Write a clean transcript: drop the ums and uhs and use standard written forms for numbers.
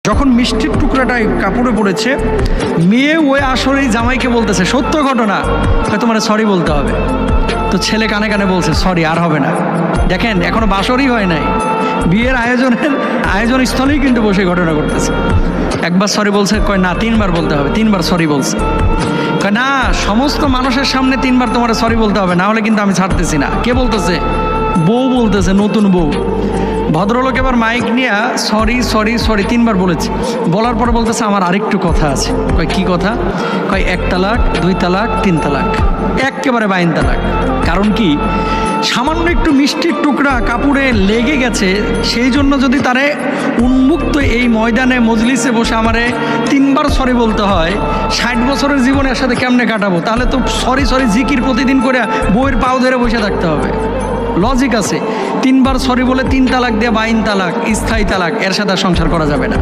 যখন মিষ্টির টুকরাটা কাপড়ে পড়েছে, মেয়ে ওই আসরেই জামাইকে বলতেছে, সত্য ঘটনা, তোমার সরি বলতে হবে। তো ছেলে কানে কানে বলছে সরি আর হবে না। দেখেন এখনো বাসরই হয় নাই, বিয়ের আয়োজন স্থলেই কিন্তু বসে ঘটনা করতেছে। একবার সরি বলছে, কয় না 3 বার বলতে হবে। 3 বার সরি বলছে, কয় না সমস্ত মানুষের সামনে 3 বার তোমার সরি বলতে হবে, না হলে কিন্তু আমি ছাড়তেছি না। কে বলতেছে? বউ বলতেছে, নতুন বউ। ভদ্রলোক এবার মাইক নিয়ে সরি সরি সরি 3 বার বলেছে। বলার পর বলতেছে আমার আরেকটু কথা আছে। কয় কি কথা? কয় 1 তালাক, 2 তালাক, 3 তালাক, একেবারে 22 তালাক। কারণ কি? সামান্য একটু মিষ্টির টুকরা কাপড়ে লেগে গেছে, সেই জন্য যদি তারে উন্মুক্ত এই ময়দানে মজলিসে বসে আমারে 3 বার সরি বলতে হয়, 60 বছরের জীবনে এর সাথে কেমনে কাটাবো? তাহলে তো সরি সরি জিকির প্রতিদিন করে বউয়ের পাও ধরে বসে থাকতে হবে। লজিক আছে। 3 বার সরি বলে 3 তালাক দিয়ে 22 তালাক, স্থায়ী তালাক, এর সাথে সংসার করা যাবে না।